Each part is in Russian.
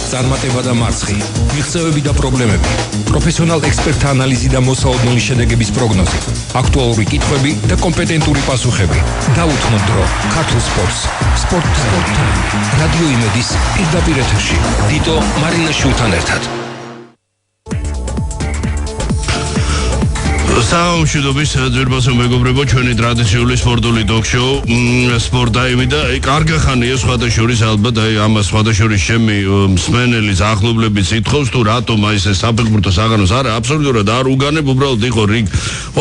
წარმატება და მარცხი, მიღწევები და პრობლემები, პროფესიონალ ექსპერტთა ანალიზი და მოსაოდნელი შედეგების პროგნოზი, აქტუალური კითხვები და კომპეტენტური პასუხები. დაუთმოთ დრო ქართულ სპორტს. სპორტ-ტრენდი. რადიო იმედის პირდაპირ ეთერში. დიტო მარინაშვილთან ერთად. საამშვიდობის ძვირფასო მეგობრებო, ჩვენი ტრადიციული სპორტული ტოქ-შოუ სპორტაივი და კარგი ხანია სხვადასხვის ალბათ ამას სხვადასხვის ჩემი მსმენელის ახლობლების ითხოვს თუ რატომ აი ეს საფეხბურთო საღამოს არა აბსოლუტურად არ უგანებ უბრალოდ იყო რიგ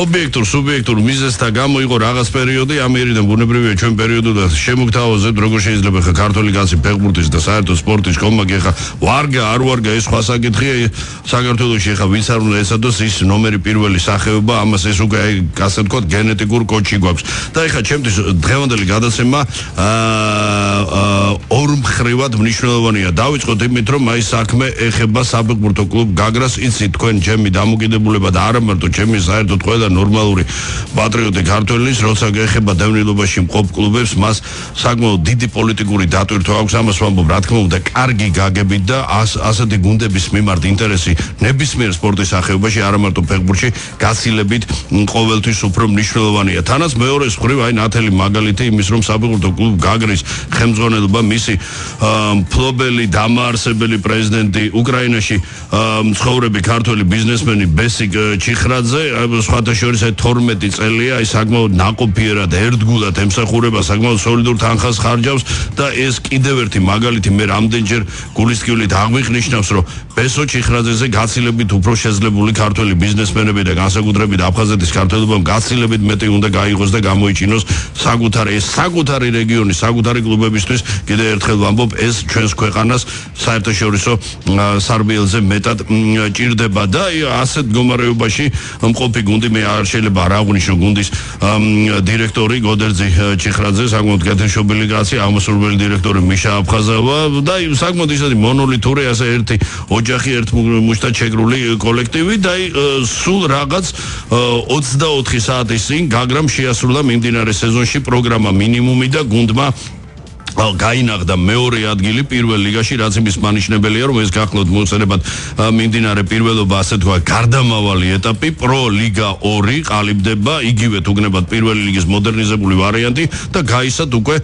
ობიექტურ სუბიექტურ მიზეზთა გამო იყო რაღაც პერიოდი ამერიდან ბუნებრივია ჩვენ პერიოდულად შემოგთავაზებთ როგორ შეიძლება ხა ქართული კაცი ფეხბურთის და საერთოდ სპორტის კომაკი ხა ვარგა არ ვარგა ეს სხვა საკითხია საქართველოში ხა ვინც არ უნდა ეცადოს ის ნომერი პირველი სახეობა ამას ეს უკვე ასე ვთქვათ გენეტიკურ კოდში გვაქვს და ეხლა ჩემთვის დღევანდელი გადაცემა ორმხრივად მნიშვნელოვანია დავიწყოთ იმით რომ აი საქმე ეხება საფეხბურთო კლუბ გაგრას იცით თქვენ ჩემი დამოკიდებულება და არა მარტო ჩემი საერთოდ ყველა ნორმალური პატრიოტი ქართველის როცა ეხება დევნილობაში მყოფ კლუბებს მას საკმაოდ დიდი პოლიტიკური დატვირთვა აქვს ამას ვამბობ რა თქმა უნდა კარგი გაგებით და ასეთი გუნდების მიმართ ინტერესი ნებისმიერ სპორტის სახეობაში არა მარტო ფეხბურთში გაცილებით ყოველთვის უფრო მნიშვნელოვანია. თანაც მეორე მხრივ აი ნათელი მაგალითი იმის რომ საფეხბურთო კლუბ გაგრის ხელმძღვანელობა მისი მფლობელი დამაარსებელი პრეზიდენტი უკრაინაში მცხოვრები ქართველი ბიზნესმენი ბესიკ ჩიხრაძე სხვათა შორის 12 წელია აი საკმაოდ ნაყოფიერად ერთგულად ემსახურება საკმაოდ სოლიდურ თანხას ხარჯავს და ეს კიდევ ერთი მაგალითი მე რამდენჯერ გულისკივლით აღვიხნიშნავს რომ ბესო ჩიხრაძეზე გაცილებით უფრო შეძლებული ქართველი ბიზნესმენები და განსაკუთრებით აფხაზეთის ქართველებამ გაცილებით მეტი უნდა გაიღოს და გამოიჩინოს საკუთარი რეგიონი, საკუთარი კლუბებისთვის კიდევ ერთხელ ვამბობ ეს ჩვენს ქვეყანას საერთაშორისო სარბიელზე მეტად ჭირდება და ასეთ მდგომარეობაში მყოფი გუნდი მე არ შეიძლება არ აღვნიშნო გუნდის დირექტორი გოდერძი ჩიხრაძე საკმაოდ კეთილშობილი კაცი აღმასრულებელი დირექტორი მიშა აფხაზავა და საკმაოდ ისეთი მონოლითური ასე ერთი ოჯახი ერთ მუშტად შეკრული კოლექტივი და სულ რაღაც 24 საათის წინ გაგრამ შეასრულა მიმდინარე სეზონში პროგრამა მინიმუმი და გუნდმა გაინაღდა მეორე ადგილი პირველ ლიგაში რაც იმის მანიშნებელია რომ ეს გახლავთ მოუწედებად მიმდინარე პირველობა ასე თქვა გარდამავალი ეტაპი პრო ლიგა 2 ყალიბდება იგივე თუგნებად პირველი ლიგის მოდერნიზებული ვარიანტი და გაისად უკვე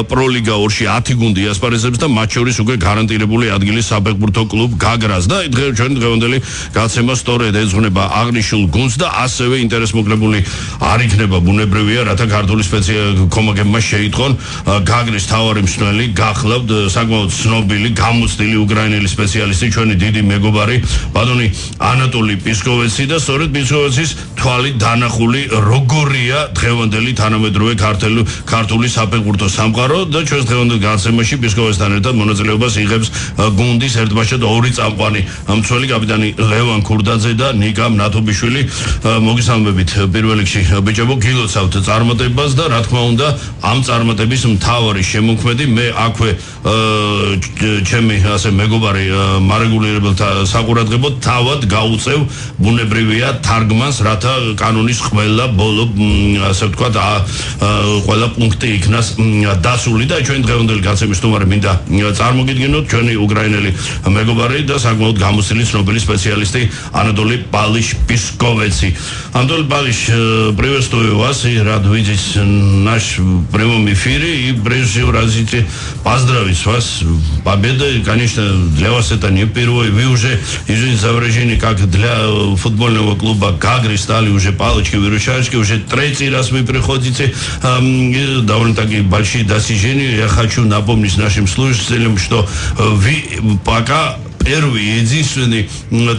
პრო ლიგა 2-ში 10 გუნდი ასპარეზებს და მათ შორის უკვე გარანტირებული ადგილი საფეხბურთო კლუბ გაგრას და ჩვენი დღევანდელი გაცემა სწორედ ეძღვნება აღნიშნულ გუნდს და ასევე ინტერესმოკლებული არ იქნება ბუნებრივია რათა ქართული კომაკებმა შეიტყონ გაგრის თავარი მსვლელი გახლავთ საკმაოდ ცნობილი გამოცდილი უკრაინელი სპეციალისტი ჩვენი დიდი მეგობარი ბატონი ანატოლი პისკოვეცი და სწორედ პისკოვეცის თვალით დანახული როგორია დღევანდელი თანამედროვე ქართული საფეხბურთო სამყარო და ჩვენს დღევანდელ გადაცემაში პისკოვეცთან ერთად მონაწილეობას იღებს გუნდის ერთბაშად ორი წამყვანი მცველი კაპიტანი ლევან ქურდაძე და ნიკა მნათობიშვილი მოგესალმებით პირველ რიგში ბიჭებო გილოცავთ წარმატებას და რა თქმა უნდა ამ წარმატების მთავარი შემოქმედი მე აქვე ჩემი ასე მეგობარი მარეგულირებელთა საყურადღებოდ თავად გაუწევ ბუნებრივია თარგმანს რათა კანონის ყველა ბოლო ასე ვთქვათ ყველა პუნქტი იქნას დასული და ჩვენ დღევანდელი გაცემის სტუმარი მინდა წარმოგიდგენოთ ჩვენი უკრაინელი მეგობარი და საკმაოდ გამოცდილი ცნობილი სპეციალისტი ანატოლი პისკოვეცი. Анатолий Павлович, приветствую вас и рад видеть наш прямом эфире и прежде всего разрешите поздравить вас с победой. Конечно, для вас это не впервые. Вы уже, извините за выражение, как для футбольного клуба Гагры стали уже палочки-выручалочки. Уже третий раз вы приходите. Довольно-таки большие достижения. Я хочу напомнить нашим слушателям, что вы пока первый и единственный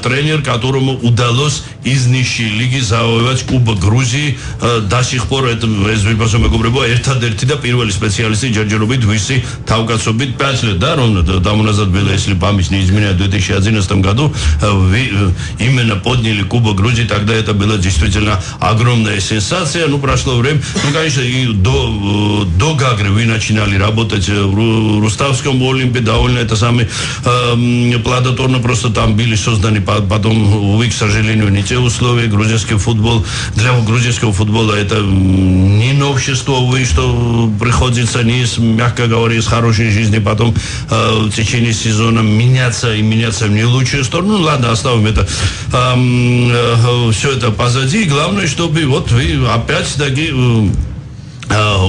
тренер, которому удалось из низшей лиги завоевать Кубок Грузии. До сих пор это ერთადერთი და პირველი სპეციალისტი ჯერჯერობით ვისი თავკაცობით 5 лет, да, ровно тому назад было, если память не изменяет, в 2011 году именно подняли Кубок Грузии, тогда это была действительно огромная сенсация. Ну, прошло время. Ну, конечно, и до Гагры вы начинали работать в Руставском Олимпе, довольно это самый плодотворно, просто там были созданы потом, увы, к сожалению, не те условия. Грузинский футбол, для грузинского футбола это не новшество, увы, что приходится не, мягко говоря, с хорошей жизни потом в течение сезона меняться и меняться в не лучшую сторону. Ну, ладно, оставим это. Все это позади. Главное, чтобы вот вы опять-таки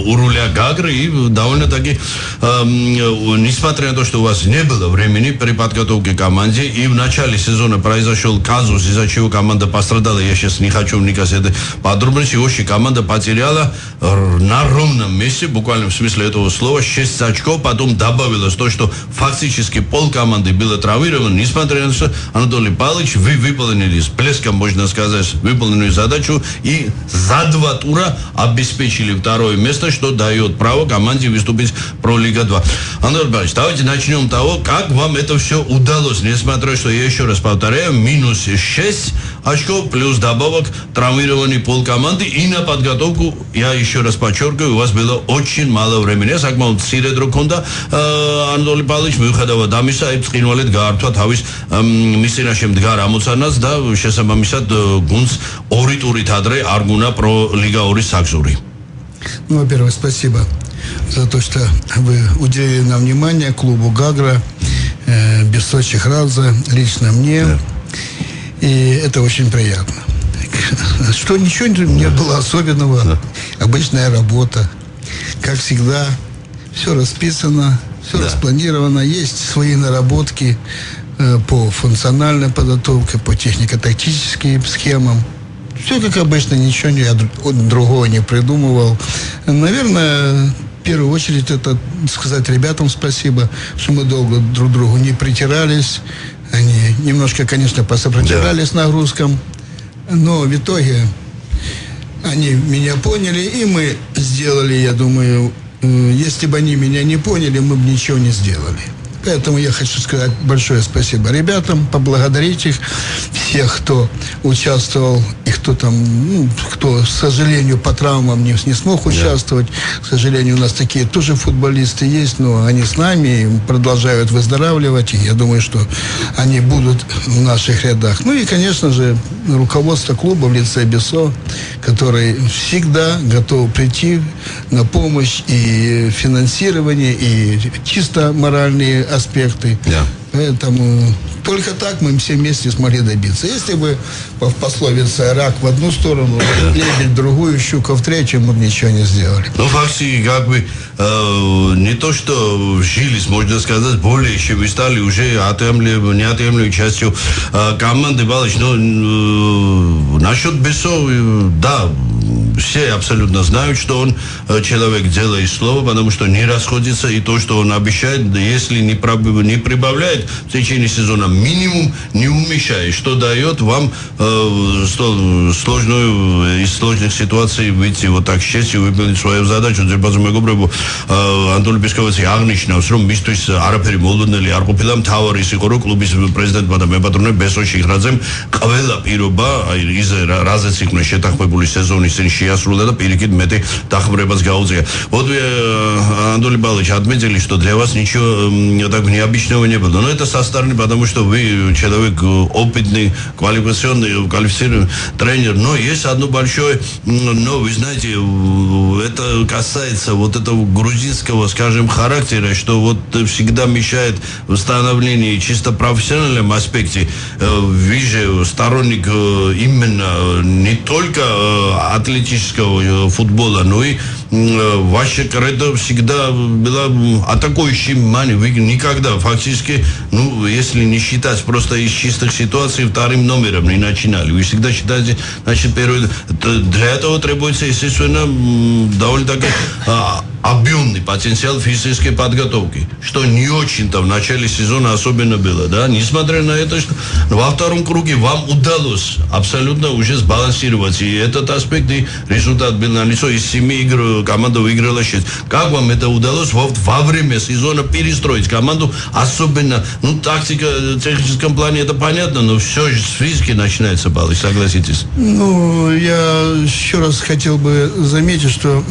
у руля Гагры и довольно-таки, несмотря на то, что у вас не было времени при подготовке к команде, и в начале сезона произошел казус, из-за чего команда пострадала, я сейчас не хочу вникать в это подробности, очень команда потеряла на ровном месте, буквально в смысле этого слова, 6 очков, потом добавилось то, что фактически пол команды было травмировано, несмотря на то, что Анатолий Павлович, вы выполнили с блеском, можно сказать, выполненную задачу, и за 2 тура обеспечили второе место, что дает право команде выступить про Лига 2. Анатолий Павлович, давайте начнем с того, как вам это все удалось, несмотря, что я еще раз повторяю, минус 6 очков, плюс добавок, травмированный пол команды, и на подготовку, я еще раз подчеркиваю, у вас было очень мало времени. Es საკმაოდ მცირე დრო ჰქონდა ანატოლი პავლოვიჩ მიუხედავად ამისა, იბწყინვალედ გაართვა თავის მისცენაში მდგარ ამოცანას და შესაბამისად გუნდს 2 ტურით адре არ გუნა პრო ლიგა 2 საგზური. Ну, во-первых, спасибо за то, что вы уделили нам внимание, клубу «Гагра», Бесо Чехрадзе, лично мне. Да. И это очень приятно. Что ничего не было особенного. Да. Обычная работа. Как всегда, все расписано, все распланировано. Есть свои наработки по функциональной подготовке, по технико-тактическим схемам. Все как обычно, ничего другого не придумывал. Наверное, в первую очередь это сказать ребятам спасибо, что мы долго друг другу не притирались. Они немножко, конечно, посопротивлялись нагрузкам, но в итоге они меня поняли, и мы сделали, я думаю, если бы они меня не поняли, мы бы ничего не сделали. Поэтому я хочу сказать большое спасибо ребятам, поблагодарить их, всех, кто участвовал, и кто там, кто, к сожалению, по травмам не смог участвовать. К сожалению, у нас такие тоже футболисты есть, но они с нами продолжают выздоравливать, и я думаю, что они будут в наших рядах. Ну и, конечно же, руководство клуба в лице Бесо, который всегда готов прийти на помощь и финансирование, и чисто моральные аспекты. Поэтому только так мы все вместе смогли добиться. Если бы в пословице рак в одну сторону, лебедь в другую, щука в третью, мы бы ничего не сделали. Ну, фактически, как бы, не то, что вжились, можно сказать, более чем вы стали уже неотъемлемой частью команды. Павлович, но насчет Бесо, да, все абсолютно знают, что он человек дела и слова, потому что не расходится, и то, что он обещает, если не прибавляет в течение сезона минимум, не уменьшает, что дает вам сложную из сложных ситуаций выйти вот так с честью, выполнить свою задачу. Антон Песковец აღნიშნავს, რომ მისთვის არაფერი მოლოდნელი არ ყოფილა, მთავარი ის იყო, რომ კლუბის პრეზიდენტმა და მებატონე ბესო ჩიხრაძემ ყველა პირობა, აი ის რაზეც იქნა შეთანხმებული სეზონის წინ შეასრულა და პირიქით მეტი დახმარებას გაუწია. Вот Анатолий Павлович отметили, что для вас ничего так необычного не было. Но это со стороны, потому что вы человек опытный, квалифицированный тренер. Но есть одно большое, но вы знаете, это касается вот этого грузинского, скажем, характера, что вот всегда мешает в становлении чисто профессиональном аспекте. Вы же сторонник именно не только атлетического футбола, но и ваше кредо всегда было атакующим мани. Вы никогда фактически, ну, если не считать просто из чистых ситуаций, вторым номером не начинали. Вы всегда считаете, значит, первый. Для этого требуется, естественно, довольно-таки объемный потенциал физической подготовки, что не очень-то в начале сезона особенно было, да, несмотря на это, что во втором круге вам удалось абсолютно уже сбалансировать и этот аспект, и результат был налицо, из 7 игр команда выиграла 6. Как вам это удалось во время сезона перестроить команду, особенно, ну, тактика в техническом плане, это понятно, но все же с физики начинается, Павлович, согласитесь? Ну, я еще раз хотел бы заметить, что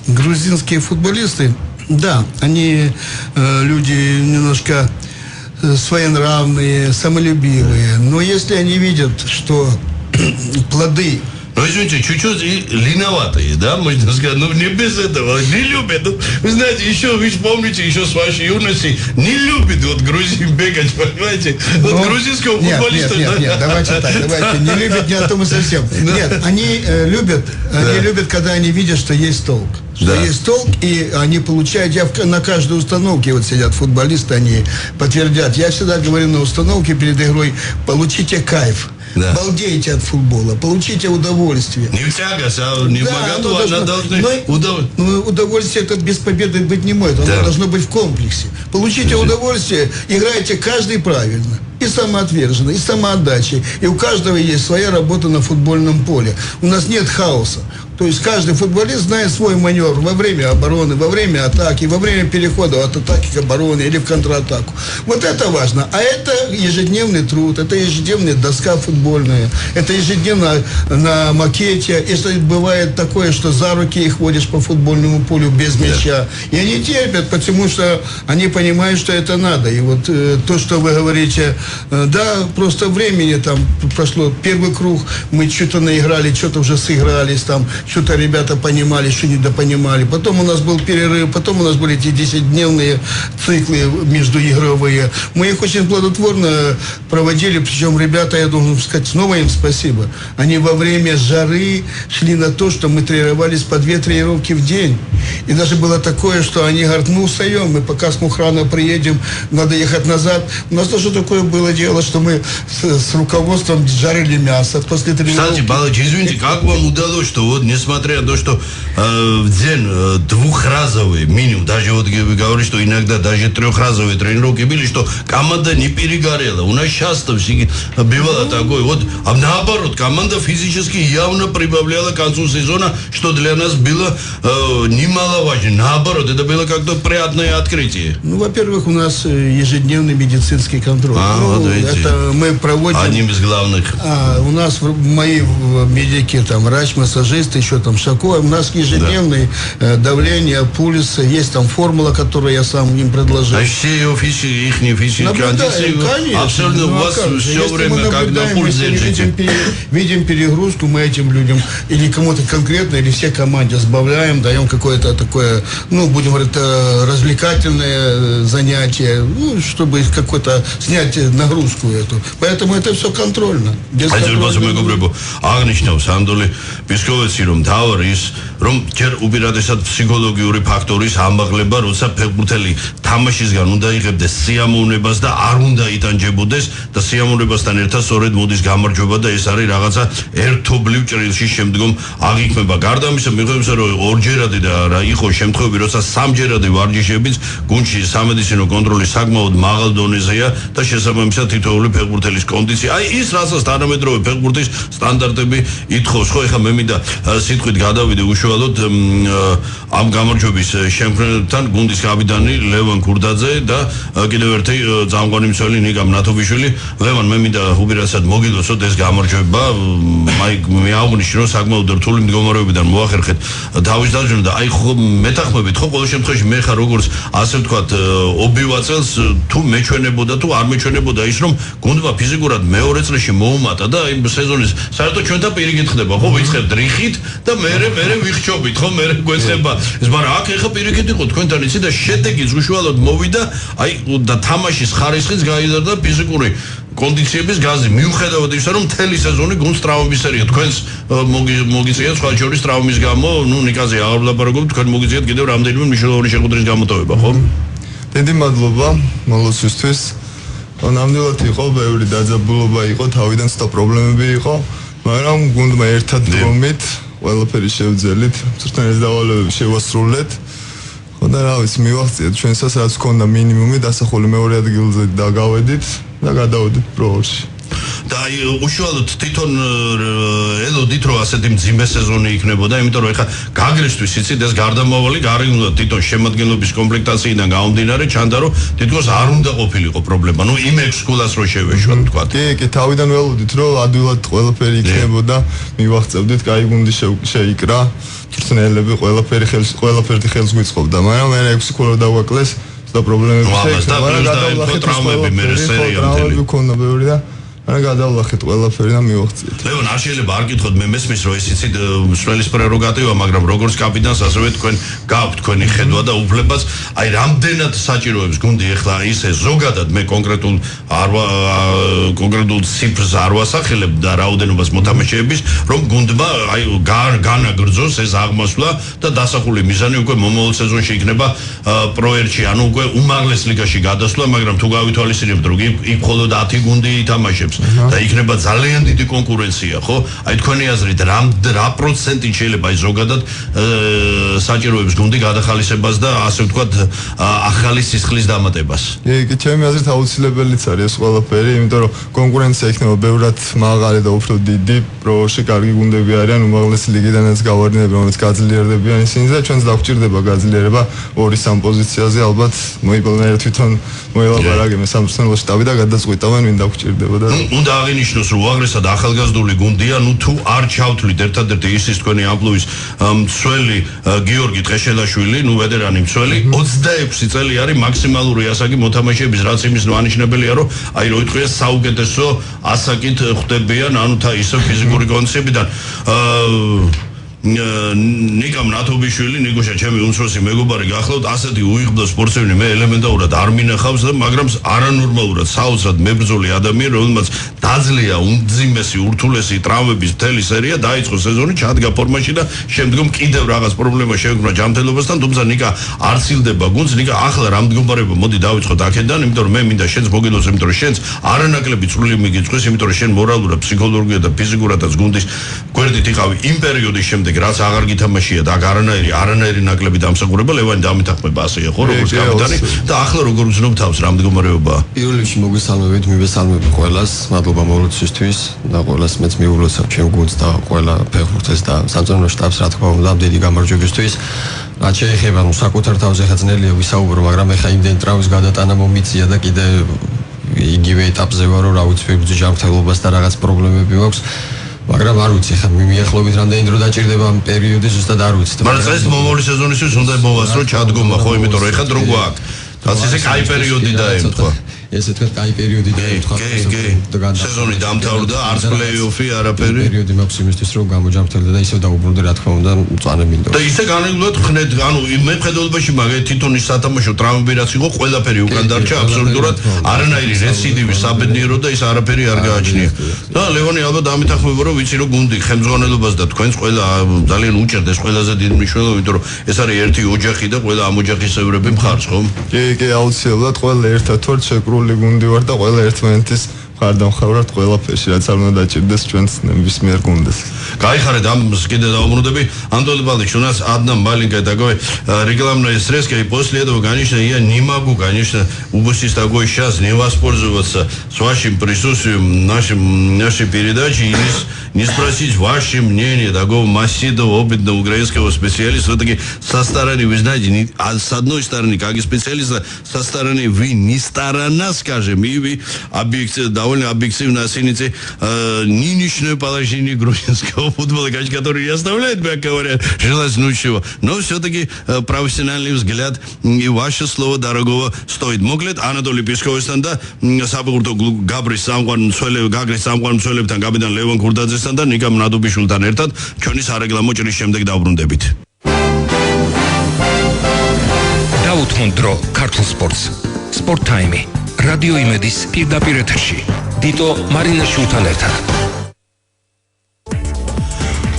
грузинские футболисты, да, они люди немножко своенравные, самолюбивые. Но если они видят, что плоды... Ну, извините, чуть-чуть линоватые, да, можно сказать, ну, не без этого, не любят. Ну, вы знаете, еще, вы помните, еще с вашей юности, не любит вот грузин бегать, понимаете? Вот ну, грузинского футболиста... Нет, давайте так, давайте, не любят, не о том и совсем. Нет, они любят, когда они видят, что есть толк. Что есть толк, и они получают, на каждой установке вот сидят футболисты, они подтвердят. Я всегда говорю на установке перед игрой, получите кайф. Да. Балдейте от футбола, получите удовольствие. Не в тягость, а не в богату, она должна удовольствие. Удовольствие это без победы быть не может, оно должно быть в комплексе. Получите удовольствие, играйте каждый правильно. И самоотверженно, и самоотдачей. И у каждого есть своя работа на футбольном поле. У нас нет хаоса. То есть каждый футболист знает свой маневр во время обороны, во время атаки, во время перехода от атаки к обороне или в контратаку. Вот это важно. А это ежедневный труд, это ежедневная доска футбольная, это ежедневно на макете. Если бывает такое, что за руки их водишь по футбольному полю без мяча, и они терпят, потому что они понимают, что это надо. И вот то, что вы говорите, да, просто времени там прошло первый круг, мы что-то наиграли, что-то уже сыгрались там, что-то ребята понимали, что недопонимали. Потом у нас был перерыв, потом у нас были эти 10-дневные циклы междуигровые. Мы их очень плодотворно проводили, причем ребята, я должен сказать, снова им спасибо. Они во время жары шли на то, что мы тренировались по 2 тренировки в день. И даже было такое, что они говорят, мы устаем, мы пока с Мухрана приедем, надо ехать назад. У нас тоже такое было дело, что мы с руководством жарили мясо после тренировки. Кстати, Балыч, извините, как вам удалось, что вот несмотря на то, что в день двухразовые минимум, даже вот вы говорите, что иногда даже 3-разовые тренировки были, что команда не перегорела. У нас часто бывало такое. Вот, а наоборот, команда физически явно прибавляла к концу сезона, что для нас было немаловажно. Наоборот, это было как-то приятное открытие. Ну, во-первых, у нас ежедневный медицинский контроль. Вот это мы проводим... Одним из главных. У нас мои медики, там, врач-массажист, еще там Шако, у нас ежедневное давление, пульс, есть там формула, которую я сам им предложил. А все их физические кондиции, абсолютно у вас все время как на пульс держите. Видим перегрузку, мы этим людям, или кому-то конкретно, или всей команде сбавляем, даем какое-то такое, ну, будем говорить, развлекательное занятие, ну, чтобы какой-то снять нагрузку эту. Поэтому это все контрольно. რომ თავის რომ ჯერ უპირატესად ფსიქოლოგიური ფაქტორის ამაღლება, როცა ფეხბურთელი თამაშისგან უნდა იღებდეს სიამოვნებას და არ უნდა იტანჯებოდეს და სიამოვნებასთან ერთად სწორედ მოდის გამარჯვება და ეს არის რაღაცა ერთობლივ ჭრილში შემდგომ აღიქმება. გარდა ამისა, მიხვდებით რომ ორჯერადი და რა იყო შემთხვევები, როცა სამჯერადი ვარჯიშებიც გუნდში სამედიცინო კონტროლი საკმაოდ მაღალ დონეზეა და შესაბამისად თითოეული ფეხბურთელის კონდიცია, აი ის რასაც თანამედროვე ფეხბურთის სტანდარტები ითხოვს, ხო, ეხლა მე მინდა სიტყვით გადავიდე უშუალოდ ამ გამარჯვების შემქმნელთან გუნდის კაპიტანი ლევან ქურდაძე და კიდევ ერთი წამყვანი მცველი ნიკა მნათობიშვილი. ლევან, მე მინდა უპირატესად მოგილოცოთ ეს გამარჯვება. მე აღვნიშნე რომ საკმაოდ რთული მდგომარეობიდან მოახერხეთ თავის დაძვნა და აი ხო მეთანხმებით, ხო, ყოველ შემთხვევაში მე ხარ როგორც ასე ვთქვათ ობივა წელს თუ მეჩვენებოდა თუ არ მეჩვენებოდა ის რომ გუნდმა ფიზიკურად მეორე წრეში მოუმატა და აი სეზონის საერთოდ ჩვენთან პირიქით ხდება, ხო, ვიწყებთ რიხით და მე ვიხჩობით, ხო, მე გვეცება ეს, მაგრამ აქ ეხა პირიქით იყო თქვენთან იცი და შედეგიც უშუალოდ მოვიდა, აი და თამაშის ხარისხიც გაიზარდა ფიზიკური კონდიციების გაზი, მიუხედავად ისა, რომ მთელი სეზონი გუნდს ტრავმების სერია. თქვენს მოგიწიათ სხვა შორის ტრავმის გამო, ნუ ნიკაზე აღარ ვლაპარაკობთ, თქვენ მოგიწიათ კიდევ რამდენიმე მნიშვნელოვანი შეხვედრის გამოტოვება, ხო? დიდი მადლობა მოლოსისთვის. ნამდვილად იყო ბევრი დაძაბულობა იყო, თავიდან ცოტა პრობლემები იყო, მაგრამ გუნდმა ერთად დგომით ყველაფერი შევძელით, წვრთნელის დავალებები შევასრულეთ. ხო და რა ვიცი, მივახციეთ ჩვენსაც რაც ჰქონდა მინიმუმი დასახული მეორე ადგილზე და გავედით და გადავედით პროორში. და უშუალოდ თვითონ ელოდით რომ ასეთი მძიმე სეზონი იქნებოდა, იმიტომ რომ ეხა გაგრისთვის იცით ეს გარდამავალი გარიგნულად თვითონ შემადგენლობის კომპლექტაციიდან გამომდინარე ჩანდა რომ თითქოს არ უნდა ყოფილიყო პრობლემა. ნუ იმ 6 გოლას რო შევეშვათ თქვა. კი, თავიდან ველოდით რომ ადვილად ყველაფერი იქნებოდა, მივახცევდით, კაი გუნდი შეიკრა, წვრთნელები ყველაფერი ხელს გვიწყობდა, მაგრამ მე 6 გოლი დავაკლეს. ცოტა პრობლემები შეექნება. მაგრამ ტრაუმები მე სერია მთელი მქონდა ბევრი და არა გადავლახეთ ყველაფერი და მივაღწიეთ. ლევონ, არ შეიძლება არ გითხოთ, მე მესმის რომ ეს იცით მსვლელის პრეროგატივა, მაგრამ როგორც კაპიტანს ასევე თქვენ გაქვთ თქვენი ხედვა და უფლებაც, აი რამდენად საჭიროებს გუნდი ეხლა ისე ზოგადად მე კონკრეტულ ციფრს არ ვასახელებ და რაოდენობას მოთამაშეების, რომ გუნდმა აი განაგრძოს ეს აღმასვლა და დასახული მიზანი უკვე მომავალ სეზონში იქნება პროერთში, ანუ უკვე უმაღლეს ლიგაში გადასვლა, მაგრამ თუ გავითვალისწინებთ რომ იქ მხოლოდ 10 გუნდი ითამაშებს და იქნება ძალიან დიდი კონკურენცია, ხო? აი თქვენი აზრით რა პროცენტი შეიძლება აი ზოგადად საჭიროებს გუნდი გადახალისებას და ასე ვთქვათ ახალი სისხლის დამატებას? კი, ჩემი აზრით აუცილებელიც არის ეს ყველაფერი, იმიტომ რომ კონკურენცია იქნება ბევრად მაღალი და უფრო დიდი, პროში კარგი გუნდები არიან, უმაღლესი ლიგიდანაც გავარდნები, რომელიც გაძლიერდებიან ისინი და ჩვენს დაგვჭირდება გაძლიერება 2-3 პოზიციაზე ალბათ მოიპოვნა თვითონ მოელაპარაკე მე სამწუხაროდ შტაბი და გადაწყვიტავენ ვინ დაგვჭირდება და უნდა აღინიშნოს რომ უაღრესად ახალგაზრდული გუნდია, ნუ თუ არ ჩავთვლით ერთადერთი ისის თქვენი ამპლუის მცველი გიორგი ტყეშელაშვილი, ნუ ვედერანი მცველი 26 წელი არის მაქსიმალური ასაკი მოთამაშეების, რაც იმის მანიშნებელია, რომ აი რო იტყვია საუკეთესო ასაკით ხვდებიან, ანუ ისო ფიზიკური კონდიციებიდან ნიკამ ნათობიშვილი, ნიკუშა ჩემი უმცროსი მეგობარი გახლავთ, ასეთი უიღბლო სპორტსმენი მე ელემენტარულად არ მინახავს და მაგრამ არანორმალურად საოცრად მებრძოლი ადამიანი, რომელმაც დაძლია უმძიმესი ურთულესი ტრავმების მთელი სერია, დაიწყო სეზონი, ჩადგა ფორმაში და შემდგომ კიდევ რაღაც პრობლემა შეექმნა ჯანმრთელობასთან, თუმცა ნიკა არ ცილდება გუნდს, ნიკა ახლა რა მდგომარეობა მოდი დავიწყოთ აქედან, იმიტომ რომ მე მინდა შენს მოგილოს, იმიტომ რომ შენს არანაკლები წვლილი მიგიწვეს, იმიტომ რომ შენ მორალურად, ფსიქოლოგიურად და ფიზიკურადაც გუნდის გვერდით იყავი იმ პერიოდის შემდეგ რაც აღარ გითამაშია და არანაირი ნაკლები დამსახურება, ლევანი დამეთანხმება ასეა ხო როგორც კაპიტანი და ახლა როგორ ვზნობ თავს რა მდგომარეობაა? პირველ რიგში მოგესალმებით, მივესალმები ყველას, მადლობა მოვლოცისთვის და ყველას მეც მიუვლოცავ ჩემ გუნდს და ყველა ფეხბურთელს და სამწუხაროდ შტაბს რა თქმა უნდა დიდი გამარჯვებისთვის. რაც შეეხება საკუთარ თავზე ხა ძნელია ვისაუბრო, მაგრამ ეხა იმდენ ტრავმის გადატანა მომიწია და კიდე იგივე ეტაპზე ვარ, რომ რა ვიცი ფეხბურთის ჯანმრთელობას და რაღაც პრობლემები მაქვს. მაგრამ არ ვიცი ხა მიახლოებით რამდენი დრო დაჭირდება ამ პერიოდი ზუსტად არ ვიცი. მაგრამ ეს მომავალი სეზონისთვის უნდა მოვასწრო ჩადგომა ხო, იმიტომ რომ ეხა დრო გვაქვს. რაც ისე კაი პერიოდი დაემთხვა. ესე თქვა კაი პერიოდი დაემთხვა. სეზონი დამთავრდა, არც პლეი-ოფი, არაფერი. პერიოდი მაქვს იმისთვის რომ გამოჯამრთელდა და ისევ დაუბრუნდა რა თქმა უნდა მწვანე მინდორ. და ისე განეგლოთ ხნედ, ანუ მე მხედველობაში მაგ თვითონ ის სათამაშო ტრავმები რაც იყო, ყველაფერი უკან დარჩა აბსოლუტურად არანაირი რეციდივი საბედნიერო და ის არაფერი არ გააჩნია. და ლევონი ალბათ ამეთანხმება რომ ვიცი რომ გუნდი ხელმძღვანელობას და თქვენს ყველა ძალიან უჭერდეს ყველაზე დიდ მნიშვნელობას, იმიტომ რომ ეს არის ერთი ოჯახი და ყველა ამ ოჯახისევრები მხარს, ხო? კი, აუცილებლად ყველა ერთად ვართ შეკრული გუნდი ვარ და ყველა ერთმანეთის მხარდამხევრად ყველაფერში რაც არ უნდა დაჭირდეს ჩვენს ნებისმიერ гунდას. Кайхарет, კიდე დაუბრუნდები. Антон Павлович, у нас одна маленькая такая рекламная срезка, и после этого, конечно, я не могу, конечно, упустить такой шанс, не воспользоваться с вашим присутствием нашей передачи и не спросить ваше мнение такого массивного, опытного украинского специалиста. Все-таки со стороны, вы знаете, с одной стороны, как и специалиста, со стороны вы не сторона, скажем, и вы довольно объективно оцените нынешнее положение грузинского футбола, который не оставляет, мягко говоря, желать ничего. Но все-таки профессиональный взгляд и ваше слово дорогого стоит. Моглет Анатолий Песковичтан да საბურთო გაბრის სამყარო მცველებთან კაპიტან ლევან ქურდაძესთან და ნიკა მნადობიშვილთან ერთად ჩვენი სარეკლამო ჭრის შემდეგ დავბრუნდებით. დაუთმოთ დრო ქართულ სპორტს. სპორტ ტაიმი. რადიო იმედის პირდაპირ ეთერში. დიტო მარინაშვილთან ერთად.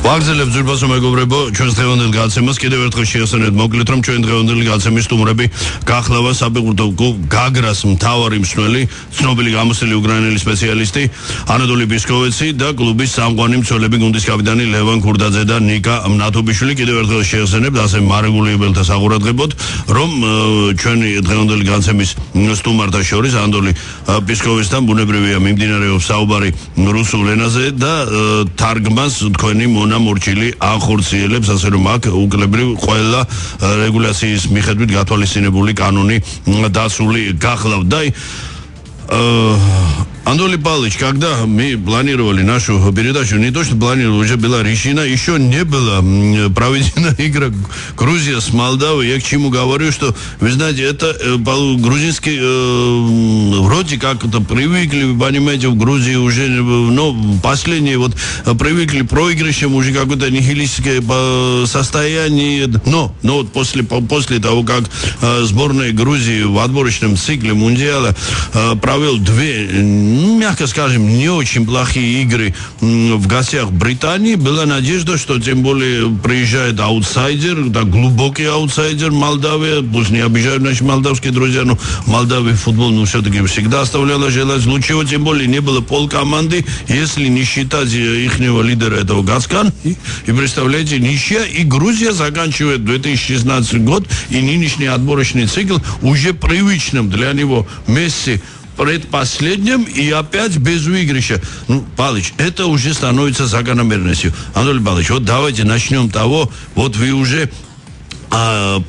ვაგზელებთ ძვირფასო მეგობრებო, ჩვენს დღევანდელ გაცემას კიდევ ერთხელ შეასწავლეთ მოკლედ, რომ ჩვენ დღევანდელი გაცემის სტუმრები გახლავა საფეხბურთო კლუბ გაგრას მთავარი მსვლელი, ცნობილი გამოსილი უკრაინელი სპეციალისტი ანატოლი პისკოვიცი და კლუბის სამყარო მცველები გუნდის კაპიტანი ლევან ქურდაძე და ნიკა მნათობიშვილი. კიდევ ერთხელ შეასწავლეთ ასე მარეგულირებელთა საყურადღებოდ, რომ ჩვენი დღევანდელი გაცემის სტუმართა შორის ანატოლი პისკოვიცთან ბუნებრივია მიმდინარეობს საუბარი რუსულ ენაზე და თარგმანს თქვენი მორჩილი ახორციელებს, ასე რომ აქ უკლებრივ ყველა რეგულაციის მიხედვით გათვალისწინებული კანონი დაცული გახლავთ. და Анатолий Павлович, когда мы планировали нашу передачу, не то что планировали, уже была решена, еще не была проведена игра Грузия с Молдавией. Я к чему говорю, что, вы знаете, это грузинский, вроде как это привыкли, вы понимаете, в Грузии уже, ну, последние вот привыкли проигрышем, уже какое-то нихилистское состояние, но вот после того, как сборная Грузии в отборочном цикле Мундиала провел две, мягко скажем, не очень плохие игры в гостях Британии, была надежда, что тем более приезжает аутсайдер, так, глубокий аутсайдер Молдавия, пусть не обижают наши молдавские друзья, но Молдавия футбол, ну, все-таки всегда оставляла желать лучшего, тем более не было полкоманды, если не считать ихнего лидера этого Гаскана, и представляете, ничья, и Грузия заканчивает 2016 год, и нынешний отборочный цикл уже привычным для него Месси предпоследним и опять без выигрыша. Ну, Павлович, это уже становится закономерностью. Анатолий Павлович, вот давайте начнем того, вот вы уже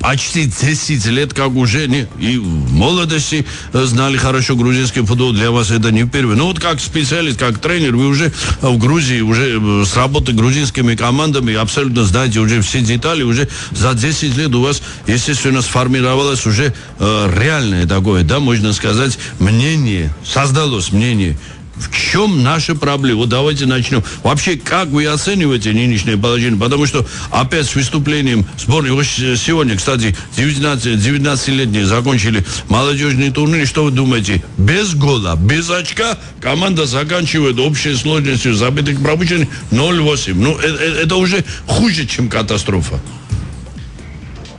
почти 10 лет, как уже и в молодости знали хорошо грузинский футбол, для вас это не впервые. Но вот как специалист, как тренер, вы уже в Грузии, уже с работой грузинскими командами абсолютно знаете уже все детали, уже за 10 лет у вас, естественно, сформировалось уже реальное такое, да, можно сказать, мнение, создалось мнение. В чем наши проблемы? Вот давайте начнем. Вообще, как вы оцениваете нынешнее положение? Потому что опять с выступлением сборной, вот сегодня, кстати, 19-летние закончили молодежный турнир. Что вы думаете? Без гола, без очка команда заканчивает общей сложностью забитых пропущенных 0-8. Ну, это уже хуже, чем катастрофа.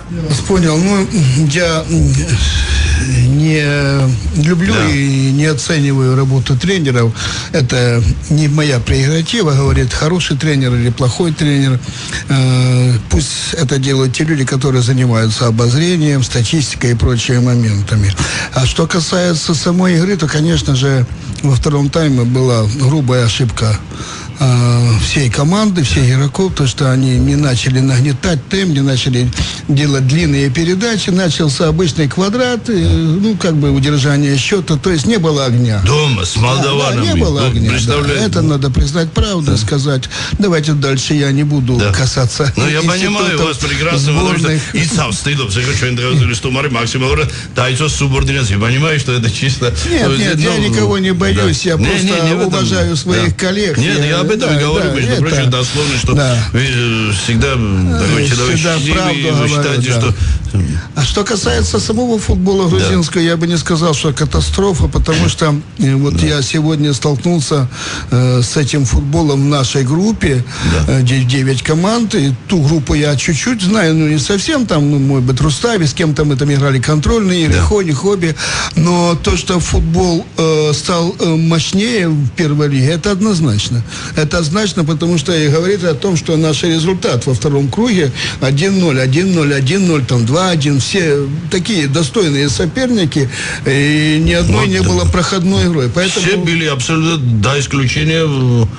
Я вас понял. Ну, я не люблю и не оцениваю работу тренеров. Это не моя прерогатива, говорит, хороший тренер или плохой тренер. Пусть это делают те люди, которые занимаются обозрением, статистикой и прочими моментами. А что касается самой игры, то, конечно же, во втором тайме была грубая ошибка всей команды, всех игроков, то, что они не начали нагнетать темп, не начали делать длинные передачи, начался обычный квадрат, ну, как бы удержание счета, то есть не было огня. Дома, с молдаванами. Да, не было огня. Да. Это надо признать правду, сказать. Давайте дальше я не буду касаться. Ну, я понимаю вас прекрасно, потому что и сам стыдом, что Мария Максимовна дается субординация. Я понимаю, что это чисто... Нет, я никого не боюсь, я просто уважаю своих коллег. Нет, я об этом и говорю, между прочим, дословно, что вы всегда такой человек счастливый, и вы считаете, что... А что касается самого футбола грузинского, я бы не сказал, что катастрофа, потому что вот я сегодня столкнулся с этим футболом в нашей группе, 9 команд, и ту группу я чуть-чуть знаю, ну не совсем, там, ну, может быть, Рустави, с кем-то мы там играли контрольные игры, хобби, но то, что футбол стал мощнее в первой лиге, это однозначно. Это однозначно, потому что и говорит о том, что наш результат во втором круге 1-0, 1-0, 1-0, там 2-1, все такие достойные соперники, и ни одной не было проходной игрой. Поэтому, все были абсолютно до исключения.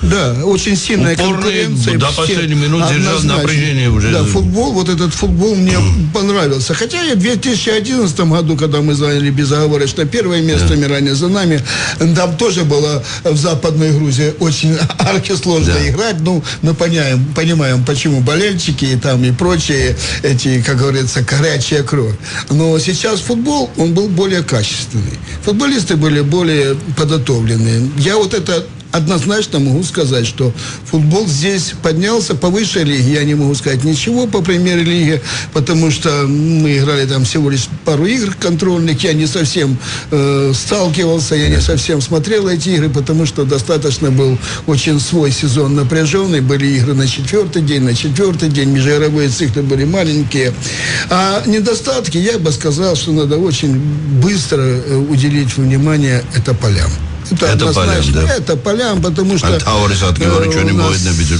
Да, очень сильная конкуренция. До последней минуты держал напряжение уже. Да, футбол, вот этот футбол мне понравился. Хотя я в 2011 году, когда мы заняли безоговорочно первое место, Миране за нами, там тоже было в Западной Грузии очень архисложно играть. Ну, мы понимаем, почему болельщики и там и прочие эти, как говорится, горячая кровь. Но сейчас футбол, он был более качественный. Футболисты были более подготовленные. Я вот это однозначно могу сказать, что футбол здесь поднялся по высшей лиге. Я не могу сказать ничего по премьер-лиге, потому что мы играли там всего лишь пару игр контрольных. Я не совсем сталкивался, я не совсем смотрел эти игры, потому что достаточно был очень свой сезон напряженный. Были игры на четвертый день, межигровые циклы были маленькие. А недостатки, я бы сказал, что надо очень быстро уделить внимание это полям. Это полям, да. Это полям, потому что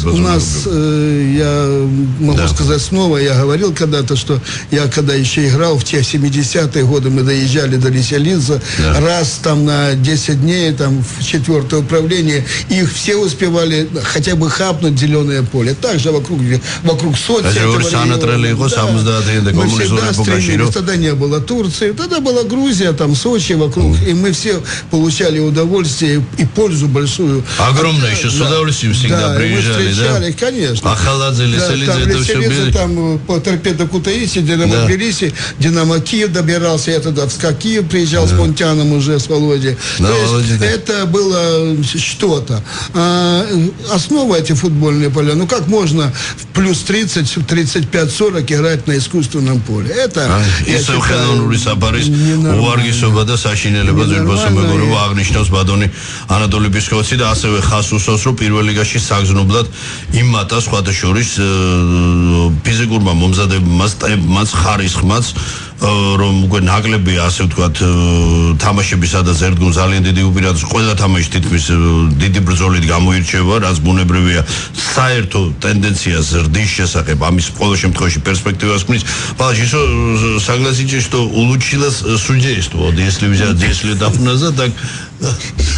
у нас, я могу сказать снова, я говорил когда-то, что я когда еще играл в те 70-е годы, мы доезжали до Лиселидзе, раз там на 10 дней, там в 4-е управление, их все успевали хотя бы хапнуть зеленое поле. Также вокруг Сочи. Мы всегда стремились, тогда не было Турции, тогда была Грузия, там Сочи вокруг, и мы все получали удовольствие удовольствие и пользу большую. Огромное еще с удовольствием всегда приезжали, да? Конечно. Ахаладзе, Леселидзе, это все были. Там по Торпедо Кутаиси, Динамо Тбилиси, Динамо Киев добирался, я тогда в СКА Киев приезжал с Понтяном уже, с Володей. Да, то есть Володя, да. это было что-то. Основа эти футбольные поля, ну как можно в плюс 30, 35, 40 играть на искусственном поле? Это, я считаю, უარგისობა და საშინელება ძირფასო მეგობრებო აღნიშნავს ბადონი ანატოლი ბისკოვიცი და ასევე ხას უსვავს რომ პირველ ლიგაში საგზნობლად იმატა სხვათა შორის ფიზიკურმა მომზადებმაც ხარისხმაც რომ უკვე ნაკლები ასე ვთქვათ თამაშების სადაც ერთგულ ძალიან დიდი უპირატესობა ყველა თამაში თითქმის დიდი ბრძოლით გამოირჩევა რაც ბუნებრივია საერთო тенденция ზრდის შესახებ ამის ყოველ შემთხვევაში перспективას ქმნის бачи что согласитесь что улучшилось судейство вот если взять если так назад так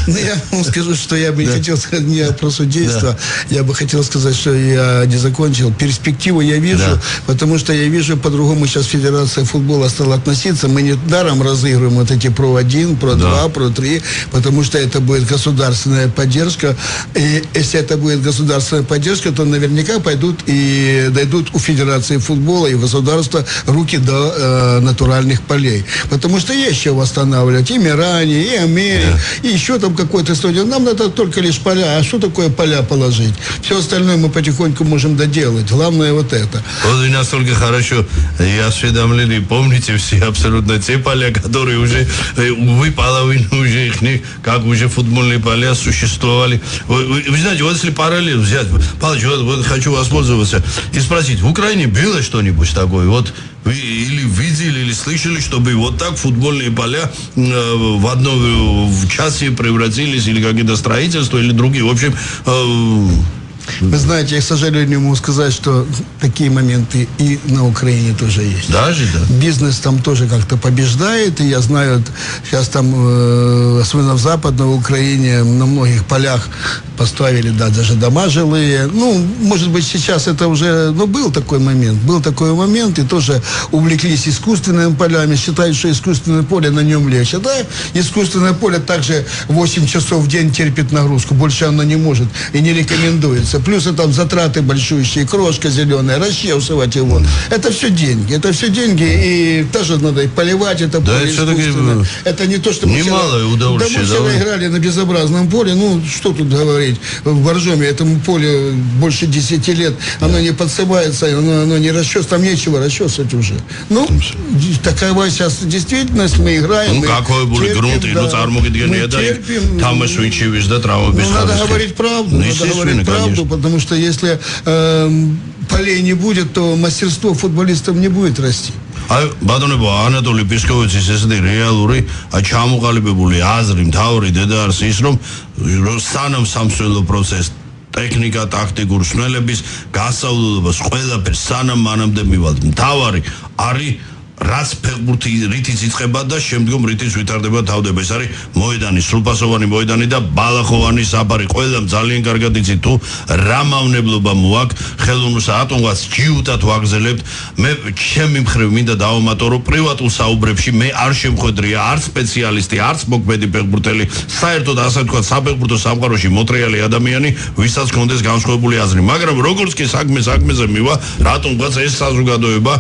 ну, я вам скажу, что я бы не хотел сказать не про судейство, я бы хотел сказать, что я не закончил. Перспективу я вижу, потому что я вижу, по-другому сейчас Федерация футбола стала относиться. Мы не даром разыгрываем вот эти ПРО-1, ПРО-2, ПРО-3, потому что это будет государственная поддержка. И если это будет государственная поддержка, то наверняка пойдут и дойдут у Федерации футбола и государства руки до натуральных полей. Потому что есть еще восстанавливать и Мирани, и Америку. И еще там какой-то стадион. Нам надо только лишь поля. А что такое поля положить? Все остальное мы потихоньку можем доделать. Главное вот это. Вот и настолько хорошо я осведомлены. Помните все абсолютно те поля, которые уже, увы, половину уже их, как уже футбольные поля существовали. Вы знаете, вот если параллель взять, Павлович, вот хочу воспользоваться и спросить, в Украине было что-нибудь такое? Вот вы или видели, или слышали, чтобы вот так футбольные поля в одно в часе превратились, или какие-то строительства, или другие. В общем... Вы знаете, я, к сожалению, могу сказать, что такие моменты и на Украине тоже есть. Даже, да? Бизнес там тоже как-то побеждает, и я знаю, сейчас там, особенно в Западной Украине, на многих полях поставили, да, даже дома жилые. Ну, может быть, сейчас это уже, ну, был такой момент, и тоже увлеклись искусственными полями, считают, что искусственное поле на нем легче. Да, искусственное поле также 8 часов в день терпит нагрузку, больше оно не может и не рекомендуется. Плюс там затраты большущие, крошка зеленая, расчесывать его. Это все деньги, и тоже надо и поливать это поле искусственно. Это не то, что мы немалое удовольствие. Да, мы вчера играли на безобразном поле, ну, что тут говорить, в Боржоме этому полю больше 10 лет, оно не подсыпается, оно не расчесывается, там нечего расчесывать уже. Ну, такова сейчас действительность, мы играем. Ну, какой был грунт, ну, мы терпим. Там и свинчивишь, да, травма без надо говорить правду, потому что если полей не будет, то мастерство футболистов не будет расти. აი ბატონებო ანატოლი პისკოვიცის ესეთი რეალური ჩამოყალიბებული აზრი მთავარი დედაარს ის რომ სანამ სამსვლელო პროცესს ტექნიკა ტაქტიკურ სნელების გასავლელობას ყველაფერს სანამ მანამდე მივალთ მთავარი არის რაც ფეხბურთი რითიც იწყება და შემდგომ რითიც ვითარდება თავდება ეს არის მოედანი სრულფასოვანი მოედანი და ბალახოვანი საფარი ყველამ ძალიან კარგად იცით თუ რა მავნებლობა მოაქვს ხელოვნურ საათონგვას ჯიუტად ვაგზელებთ მე ჩემი მხრივ მინდა დავამატო რომ პრივატულ საუბრებში მე არ შემხვედრია არც სპეციალისტი არც მოქმედი ფეხბურთელი საერთოდ ასე ვთქვათ საფეხბურთო სამყაროში მოტრიალი ადამიანი ვისაც კონდეს განსხვავებული აზრი მაგრამ როგორც კი საქმეზე მივა რატომღაც ეს საზოგადოება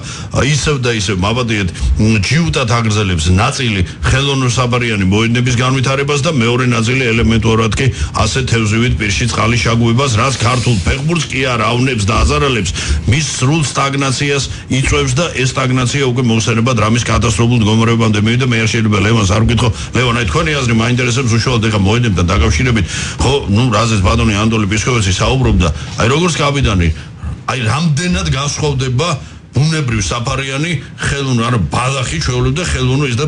ისევ და ისევ ჯიუტად აგრძელებს ნაწილი ხელოვნურ საბარიანი მოედნების განვითარებას და მეორე ნაწილი ელემენტურად კი ასე თევზივით პირში წყალი შაგუებას რაც ქართულ ფეხბურთს კი არ ავნებს და აზარალებს მის სრულ სტაგნაციას იწვევს და ეს სტაგნაცია უკვე მოხსენებად რამის კატასტროფულ მდგომარეობამდე მივიდა მე არ შეიძლება ლევანს არ ვკითხო ლევან აი თქვენი აზრი მაინტერესებს უშუალოდ ეხა მოედნებთან დაკავშირებით ხო ნუ რაზეც ბატონი ანატოლი პისკოვიცი საუბრობდა აი როგორც კაპიტანი აი რამდენად განსხვავდება ბუნებრივ საფარიანი ხელოვნურ არა ბალახი ჩვეულებდა ხელოვნურ ის და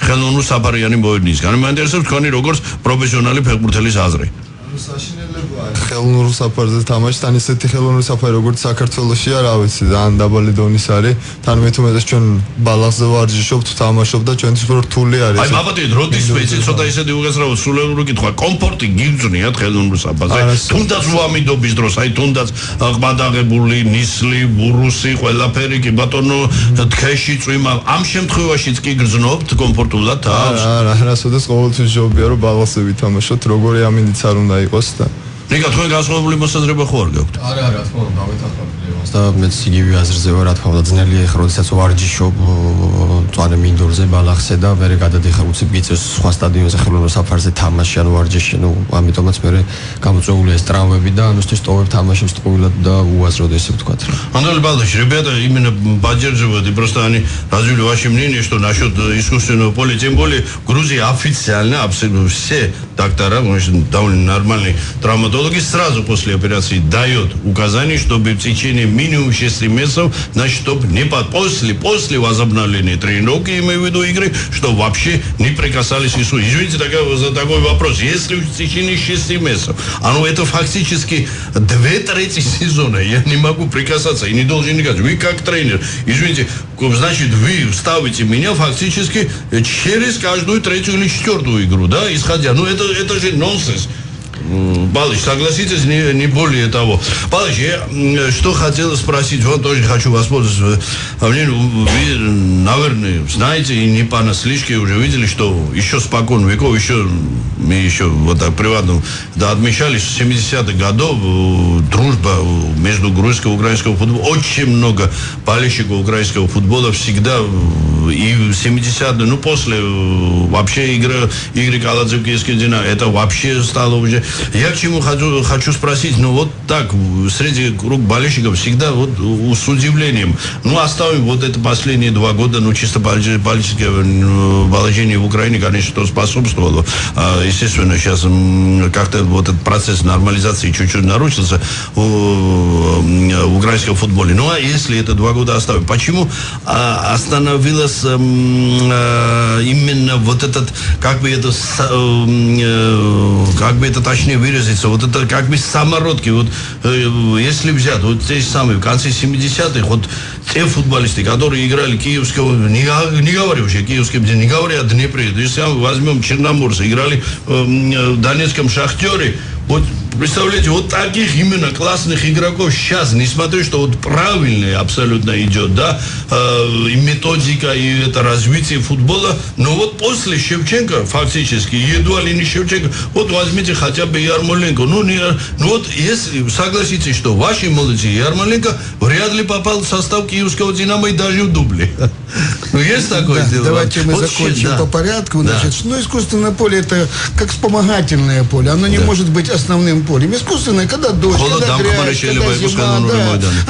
ხელოვნურ საფარიანი მოედნისგან. მაინტერესებს თქვენი როგორც პროფესიონალი ფეხბურთელის აზრი. საშინელებაა ხელოვნურ საფარზე თამაში, თან ისეთი ხელოვნური საფარი როგორც საქართველოსია, რა ვიცი, ძალიან დაბალი დონის არის. თან მეთუმეტეს ჩვენ ბალახზე ვარჯიშობთ, თამაშობ და ჩვენთვის რთული არის. აი, მაბატონი, როდის მეცი ცოტა ისეთი უგესწრებო სულელური კითხვა, კომფორტი გიგზნიათ ხელოვნურ საფარზე? თუნდაც უამიდობის დროს, აი თუნდაც ყმადაღებული, ნისლი, ბურუსი, ყველაფერი კი ბატონო, თქეში წვიმა, ამ შემთხვევაშიც კი გრძნობთ კომფორტულად თავს? არა, რასოდეს ყოველთვის ჯობია რომ ბალახზე ვითამაშოთ, როგორი ამინდიც არ უნდა იყოს და ნიკა, თქვენ განსხვავებული მოსაზრება ხო არ გაქვთ? არა, რა თქმა უნდა, დავეთანხმებით და მეც იგივე აზრზე ვარ, რა თქმა უნდა, ძნელია ახლა, როდესაც ვარჯიშობ წვანე მინდორზე, ბალახზე და მერე გადადიხარ უცებ გიწევს სხვა სტადიონზე ხელოვნურ საფარზე თამაში ან ვარჯიში, ну, ამიტომაც მერე გამოწვეულია ეს ტრამვები და ამისთვის ტოვებ თამაშებს ტყუილად და уазрод, если вткат. Анатолий Павлович, ребята именно поддерживают, и просто они развили ваше мнение, что насчет искусственного поля, тем более в Грузии официально абсолютно все доктора, довольно нормальные травматологи, сразу после операции дают указание, чтобы в течение минимум 6 месяцев, значит, чтобы не после возобновления тренировки, имею в виду игры, чтобы вообще не прикасались к ИСУ. Извините за такой вопрос. Если в течение 6 месяцев, это фактически 2/3 сезона, я не могу прикасаться и не должен никак. Вы как тренер, извините, значит, вы ставите меня фактически через каждую третью или четвертую игру, да, исходя. Это же нонсенс. Павлович, согласитесь, не более того. Павлович, я что хотел спросить, вот тоже хочу воспользоваться. Вы, наверное, знаете и не понаслышке уже видели, что еще спокон веков, мы еще вот так приватно отмечали, с 70-х годов дружба между грузинским и украинским футболом. Очень много болельщиков украинского футбола всегда и в 70-е, после вообще игры Каладзе-Киевский Динамо, это вообще стало уже. Я к чему хочу спросить, вот так, среди круг болельщиков всегда с удивлением. Оставим вот это последние 2 года, чисто политическое положение в Украине, конечно, способствовало. Естественно, сейчас как-то вот этот процесс нормализации чуть-чуть нарушился в украинском футболе. А если это 2 года оставим, почему остановилось именно вот этот, как бы это точнее выразиться, вот это как бы самородки, если взять, те самые, в конце 70-х, те футболисты, которые играли киевского, не говорю уже киевском, не говоря о Днепре, если мы возьмем Черноморцы, играли в Донецком Шахтере, представляете, таких именно классных игроков сейчас, несмотря что правильно абсолютно идет, да, и методика, и это развитие футбола, но после Шевченко, фактически, едва ли не Шевченко, возьмите хотя бы Ярмоленко, если согласитесь, что ваши молодцы, Ярмоленко вряд ли попал в состав киевского Динамо и даже в дубле. Есть такое дело? Давайте мы закончим по порядку. Значит, искусственное поле это как вспомогательное поле, оно не может быть основным полем. Искусственное, когда дождь, когда грязь, когда зима,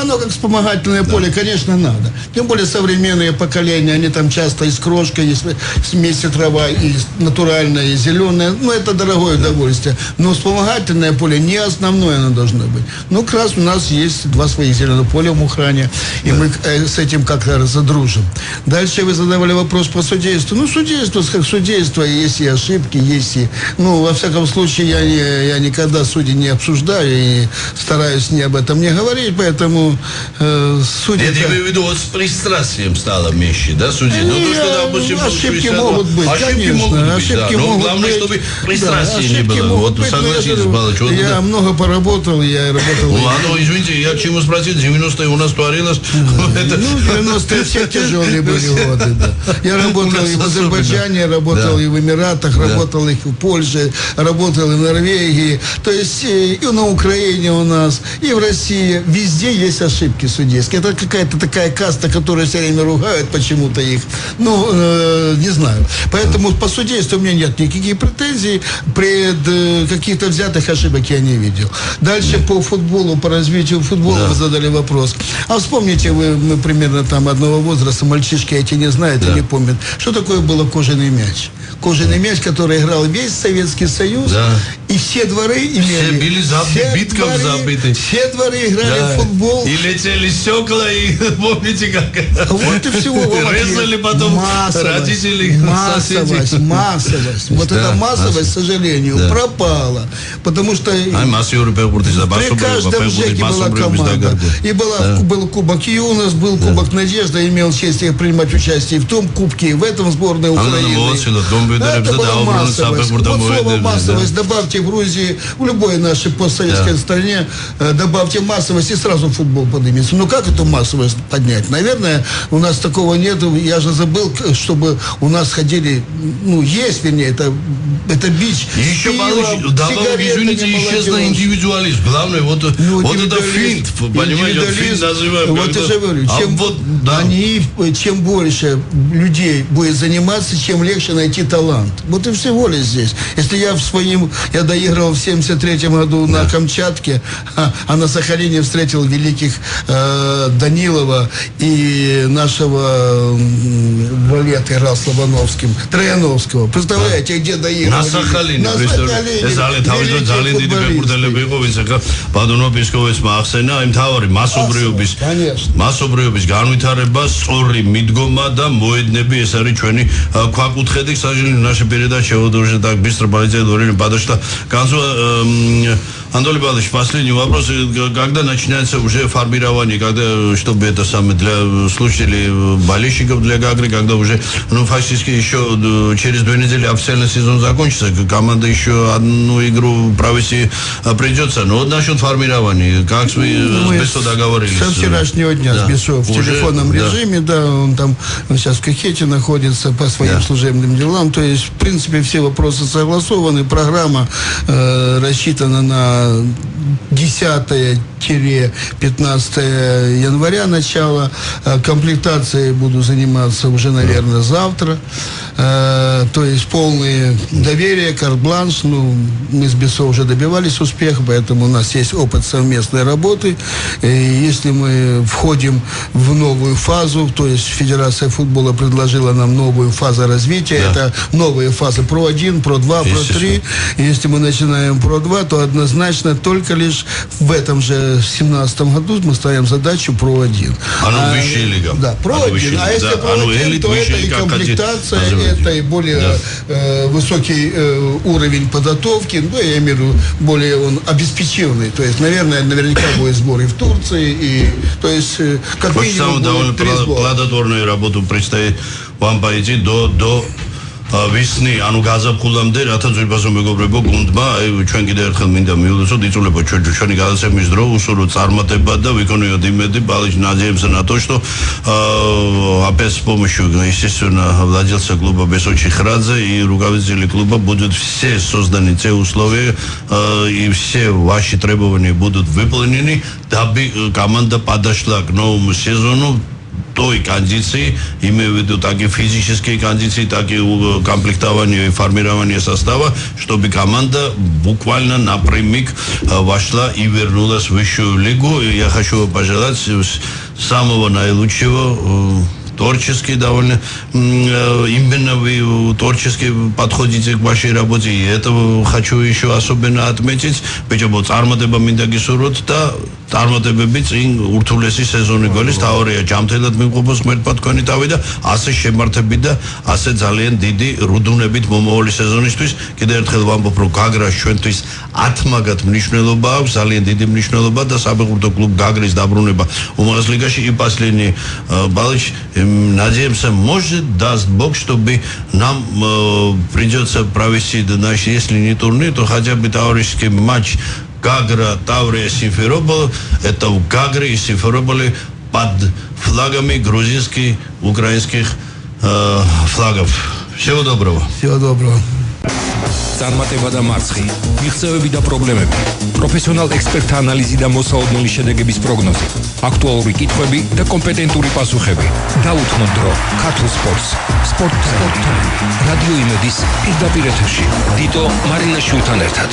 оно как вспомогательное поле, конечно, надо. Тем более современные поколения, они там часто и с крошкой, и смеси трава, и натуральная, и зеленая. Это дорогое удовольствие. Но вспомогательное поле не основное оно должно быть. как раз у нас есть 2 своих зеленых поля в Мухране, и мы с этим как-то задружим. Дальше вы задавали вопрос про судейство. Судейство, как судейство, есть и ошибки, есть и... во всяком случае, я никогда судей не обсуждаю и стараюсь об этом не говорить, поэтому судьи... Я имею в виду, с пристрастием стало меньше, да, судей? Ошибки могут быть, конечно. Ошибки могут быть. Главное, чтобы пристрастия не было. Согласитесь, Балыч. Я много поработал, я работал... Извините, я к чему спросил, 90-е у нас творилось... 90-е все тяжелые были годы, да. Я работал и в Азербайджане, работал и в Эмиратах, работал и в Польше, работал и в Норвегии. То есть и на Украине у нас, и в России. Везде есть ошибки судейские. Это какая-то такая каста, которая все время ругают почему-то их. Не знаю. Поэтому по судейству у меня нет никаких претензий. Пред каких-то взятых ошибок я не видел. Дальше по футболу, по развитию футбола вы задали вопрос. А вспомните, мы примерно там одного возраста, мальчишки эти не знают и не помнят, что такое было кожаный мяч. Кожаный мяч, который играл весь Советский Союз, и все дворы имели Все дворы играли в футбол. И летели стекла, и помните как? Вот и всего. Резали потом родители. Массовость. Вот эта массовость, к сожалению, пропала. Потому что при каждом ЖЭКе была команда. И был Кубок Юнос, был Кубок Надежда, имел честь принимать участие в том Кубке, и в этом сборной Украины. Это была массовость. Вот слово массовость добавьте в Грузии, в любой нашей постсоветской стране, добавьте массовость, и сразу футбол поднимется. Ну как эту массовость поднять? Наверное, у нас такого нет. Я же забыл, чтобы у нас ходили, есть, вернее, это бич. Еще извините, исчез индивидуализм. Главное, вот это финт, понимаете, финт называем. Вот я же говорю, чем больше людей будет заниматься, чем легче найти талант. Вот и всего лишь здесь. Если я доигрывал в 73-м году на Камчатке, а на Сахалине встретил великих Данилова и нашего валет играл Слобановским, Трояновского. Представляете, где доигрывали? На Сахалине. მასობრიობის განვითარება სწორი მიდგომა და მოედნები ეს არის ჩვენი ქვაკუთხედი. К сожалению, наша передача вот уже так быстро полетела, время подошло к концу. Анатолий Павлович, последний вопрос. Когда начинается уже формирование, чтобы это самое для слушателей, болельщиков для Гагры, когда уже, фактически еще через 2 недели официально сезон закончится, команда еще одну игру провести придется. Но вот насчет формирования, как с Бесо договорились? Со вчерашнего дня с Бесо в телефонном режиме, он там сейчас в Кахете находится по своим служебным делам. То есть, в принципе, все вопросы согласованы. Программа рассчитана на 10-15 января начало. Комплектацией буду заниматься уже, наверное, завтра. То есть полное доверие, карт-бланш. Мы с Бесо уже добивались успеха, поэтому у нас есть опыт совместной работы. И если мы входим в новую фазу, то есть Федерация футбола предложила нам новую фазу развития. Это новые фазы Про-1, Про-2, Про-3. Если мы начинаем Про-2, то однозначно только лишь в этом же 2017 году мы ставим задачу Про-1. Высшая лига. Да, Про-1. А если Про-1, то это и комплектация, это и более высокий уровень подготовки, я имею в виду, более он обеспеченный. То есть, наверняка будет сбор и в Турции, и, то есть, как минимум, довольно плодотворную работу предстоит вам пойти до ვისნი, გაზაფხულამდე, რათა ძვირფასო მეგობრებო, გუნდმა, ჩვენ კიდევ ერთხელ მინდა მივუძოთ, იწულება ჩვენი გადაცემის დრო, უსურო წარმატება და выконывать имеды, надеемся на то, что опять с помощью, естественно, владельца клуба Бесо Чихрадзе и руководителей клуба будут все созданы те условия, и все ваши требования будут выполнены, дабы команда подошла к новому сезону той кондиции, имею в виду так и физические кондиции, так и комплектование и формирование состава, чтобы команда буквально напрямик вошла и вернулась в высшую лигу. И я хочу пожелать самого наилучшего. Творчески довольно, именно вы творчески подходите к вашей работе, и этого хочу еще особенно отметить. Почему წარმატება მინდა გისურვოთ და წარმატებები წინ ურთულესი სეზონი გოლის თაორია ჯამთელად მივყოფოს ღმერთმა თქვენი თავი და ასე შემართები და ასე ძალიან დიდი რუდუნებით მომავალი სეზონისთვის. კიდევ ერთხელ ვამბობ, რომ გაგრას ჩვენთვის ათმაგად მნიშვნელობა აქვს, ძალიან დიდი მნიშვნელობა და საფეხბურთო კლუბ გაგრის დაბრუნება უმაღლეს ლიგაში и последний балыч. Надеемся, может, даст Бог, чтобы нам придется провести наш, если не турнир, то хотя бы товарищеский матч Гагра, Таврия, Симферополь. Это в Гагре и Симферополе под флагами грузинских, украинских флагов. Всего доброго. Всего доброго. წარმატება და მარცხი, მიღწევები და პრობლემები, პროფესიონალ ექსპერტთა ანალიზი და მოსაოდნელი შედეგების პროგნოზი, აქტუალური კითხვები და კომპეტენტური პასუხები. დაუთმო დრო ქართულ სპორტს. სპორტ-ტაიმი. რადიო იმედის პირდაპირ ეთერში. დიტო მარინაშვილთან ერთად.